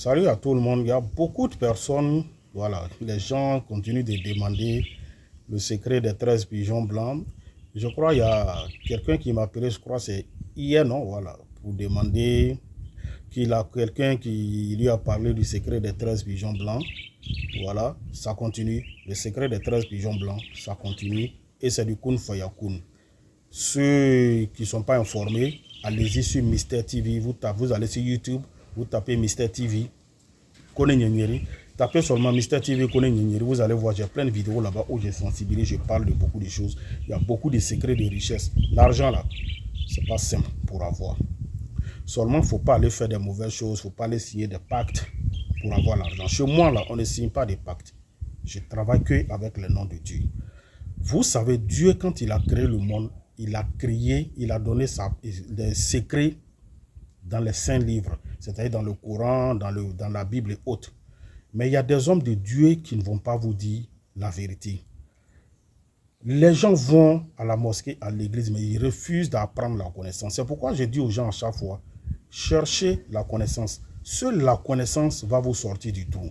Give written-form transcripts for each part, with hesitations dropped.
Salut à tout le monde. Il y a beaucoup de personnes, voilà, les gens continuent de demander le secret des 13 pigeons blancs. Je crois qu'il y a quelqu'un qui m'a appelé, je crois c'est hier, non, voilà, pour demander qu'il a quelqu'un qui lui a parlé du secret des 13 pigeons blancs. Voilà, ça continue. Le secret des 13 pigeons blancs, ça continue. Et c'est du Kun Fayakun. Ceux qui ne sont pas informés, allez-y sur Mister TV. Vous allez sur YouTube, vous tapez Mister TV. Kone Nyenyeri. Tapez seulement Mister TV Kone Nyenyeri. Vous allez voir, j'ai plein de vidéos là-bas où j'ai sensibilisé, je parle de beaucoup de choses. Il y a beaucoup de secrets de richesse. L'argent là, c'est pas simple pour avoir. Seulement, il ne faut pas aller faire des mauvaises choses, il ne faut pas aller signer des pactes pour avoir l'argent. Chez moi là, on ne signe pas des pactes. Je travaille que avec le nom de Dieu. Vous savez, Dieu, quand il a créé le monde, il a créé, il a donné des secrets dans les saints livres, c'est-à-dire dans le Coran, dans la Bible et autres. Mais il y a des hommes de Dieu qui ne vont pas vous dire la vérité. Les gens vont à la mosquée, à l'église, mais ils refusent d'apprendre la connaissance. C'est pourquoi je dis aux gens à chaque fois, cherchez la connaissance. Seule la connaissance va vous sortir du trou.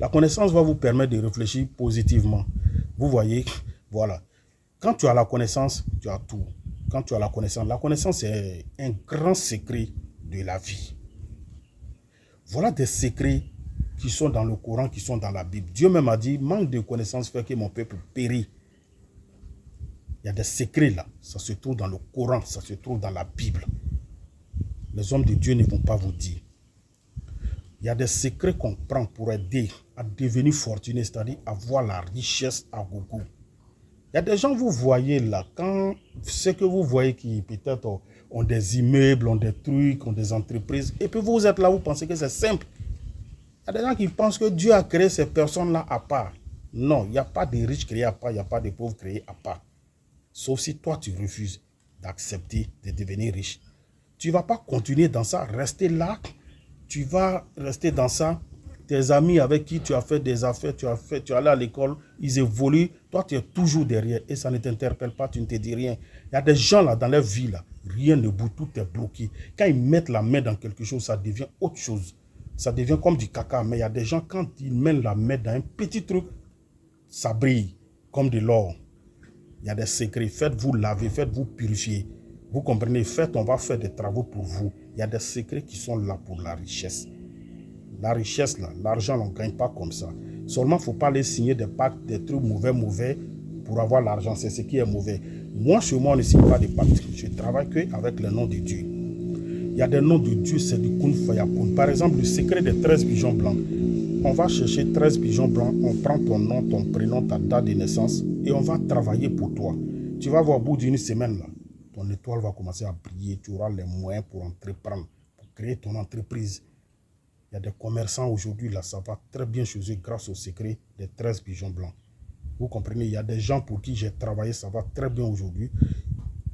La connaissance va vous permettre de réfléchir positivement. Vous voyez, voilà. Quand tu as la connaissance, tu as tout. Quand tu as la connaissance est un grand secret de la vie. Voilà des secrets qui sont dans le Coran, qui sont dans la Bible. Dieu même a dit, manque de connaissance fait que mon peuple périt. Il y a des secrets là. Ça se trouve dans le Coran, ça se trouve dans la Bible. Les hommes de Dieu ne vont pas vous dire. Il y a des secrets qu'on prend pour aider à devenir fortuné, c'est-à-dire avoir la richesse à gogo. Il y a des gens, vous voyez là, quand ce que vous voyez qui peut-être ont des immeubles, ont des trucs, ont des entreprises, et puis vous êtes là, vous pensez que c'est simple. Il y a des gens qui pensent que Dieu a créé ces personnes-là à part. Non, il n'y a pas de riches créés à part, il n'y a pas de pauvres créés à part. Sauf si toi, tu refuses d'accepter de devenir riche. Tu ne vas pas continuer dans ça, rester là. Tu vas rester dans ça. Tes amis avec qui tu as fait des affaires, tu es allé à l'école, ils évoluent. Toi, tu es toujours derrière et ça ne t'interpelle pas, tu ne te dis rien. Il y a des gens là dans leur vie, là, rien ne bouge, tout est bloqué. Quand ils mettent la main dans quelque chose, ça devient autre chose. Ça devient comme du caca. Mais il y a des gens, quand ils mettent la main dans un petit truc, ça brille comme de l'or. Il y a des secrets. Faites-vous laver, faites-vous purifier. Vous comprenez? Faites, on va faire des travaux pour vous. Il y a des secrets qui sont là pour la richesse. La richesse, là, l'argent, on ne gagne pas comme ça. Seulement, il ne faut pas aller signer des pactes, des trucs mauvais pour avoir l'argent. C'est ce qui est mauvais. Moi, chez moi, on ne signe pas des pactes. Je travaille qu'avec le nom de Dieu. Il y a des noms de Dieu, c'est du Kun Fayakun. Par exemple, le secret des 13 pigeons blancs. On va chercher 13 pigeons blancs, on prend ton nom, ton prénom, ta date de naissance et on va travailler pour toi. Tu vas voir au bout d'une semaine, là, ton étoile va commencer à briller, tu auras les moyens pour entreprendre, pour créer ton entreprise. Il y a des commerçants aujourd'hui, là, ça va très bien chez eux grâce au secret des 13 pigeons blancs. Vous comprenez, il y a des gens pour qui j'ai travaillé, ça va très bien aujourd'hui.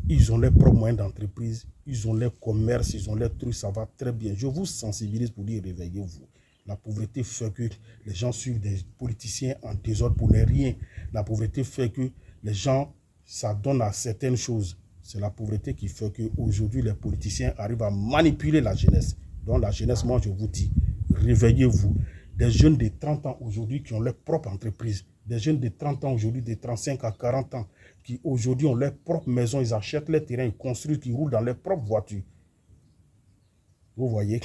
Ils ont leurs propres moyens d'entreprise, ils ont leur commerce, ils ont leurs trucs, ça va très bien. Je vous sensibilise pour dire réveillez-vous. La pauvreté fait que les gens suivent des politiciens en désordre pour ne rien. La pauvreté fait que les gens s'adonnent à certaines choses. C'est la pauvreté qui fait qu'aujourd'hui, les politiciens arrivent à manipuler la jeunesse. Donc la jeunesse, moi je vous dis, réveillez-vous. Des jeunes de 30 ans aujourd'hui qui ont leur propre entreprise. Des jeunes de 30 ans aujourd'hui, de 35 à 40 ans, qui aujourd'hui ont leur propre maison, ils achètent leur terrain, ils construisent, ils roulent dans leur propre voiture. Vous voyez?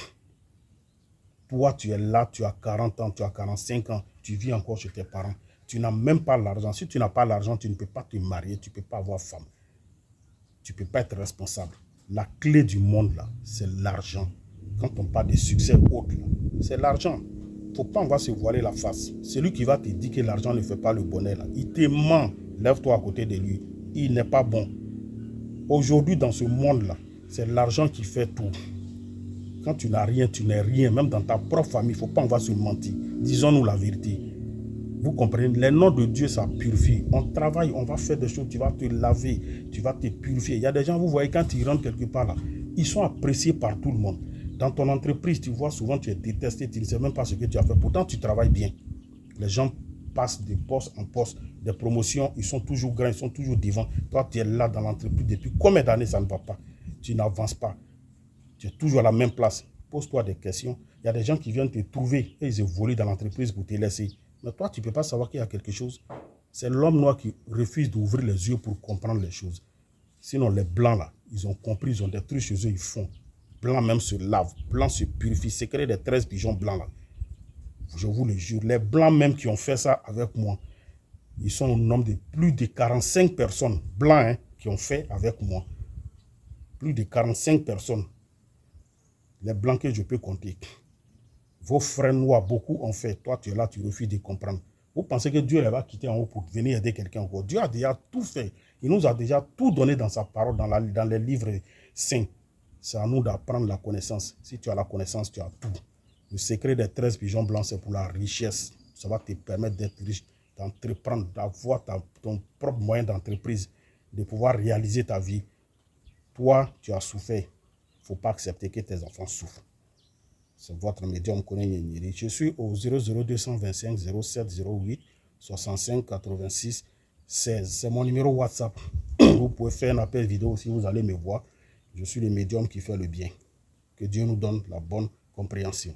Toi, tu es là, tu as 40 ans, tu as 45 ans, tu vis encore chez tes parents. Tu n'as même pas l'argent. Si tu n'as pas l'argent, tu ne peux pas te marier, tu ne peux pas avoir femme. Tu ne peux pas être responsable. La clé du monde, là, c'est l'argent. Quand on parle de succès autre, c'est l'argent. Il ne faut pas, on va se voiler la face. Celui qui va te dire que l'argent ne fait pas le bonheur, là, il te ment. Lève-toi à côté de lui. Il n'est pas bon. Aujourd'hui, dans ce monde-là, c'est l'argent qui fait tout. Quand tu n'as rien, tu n'es rien. Même dans ta propre famille, il ne faut pas, on va se mentir. Disons-nous la vérité. Vous comprenez? Les noms de Dieu, ça purifie. On travaille, on va faire des choses, tu vas te laver, tu vas te purifier. Il y a des gens, vous voyez, quand ils rentrent quelque part là, ils sont appréciés par tout le monde. Dans ton entreprise, tu vois, souvent tu es détesté, tu ne sais même pas ce que tu as fait. Pourtant, tu travailles bien. Les gens passent de poste en poste, des promotions, ils sont toujours grands, ils sont toujours devant. Toi, tu es là dans l'entreprise depuis combien d'années ça ne va pas? Tu n'avances pas. Tu es toujours à la même place. Pose-toi des questions. Il y a des gens qui viennent te trouver et ils volent dans l'entreprise pour te laisser. Mais toi, tu ne peux pas savoir qu'il y a quelque chose. C'est l'homme noir qui refuse d'ouvrir les yeux pour comprendre les choses. Sinon, les blancs, là, ils ont compris, ils ont des trucs chez eux, ils font. Blanc même se lave, blanc se purifie. Secret des 13 pigeons blancs, là. Je vous le jure, les blancs même qui ont fait ça avec moi, ils sont au nombre de plus de 45 personnes, blancs, hein, qui ont fait avec moi. Plus de 45 personnes. Les blancs que je peux compter. Vos frères noirs, beaucoup ont fait. Toi, tu es là, tu refuses de comprendre. Vous pensez que Dieu les va quitter en haut pour venir aider quelqu'un encore. Dieu a déjà tout fait. Il nous a déjà tout donné dans sa parole, dans les livres saints. C'est à nous d'apprendre la connaissance. Si tu as la connaissance, tu as tout. Le secret des 13 pigeons blancs, c'est pour la richesse. Ça va te permettre d'être riche, d'entreprendre, d'avoir ton propre moyen d'entreprise, de pouvoir réaliser ta vie. Toi, tu as souffert. Il ne faut pas accepter que tes enfants souffrent. C'est votre médium Koné Nyeri. Je suis au 00225 0708 65 86 16. C'est mon numéro WhatsApp. Vous pouvez faire un appel vidéo si vous allez me voir. Je suis le médium qui fait le bien. Que Dieu nous donne la bonne compréhension.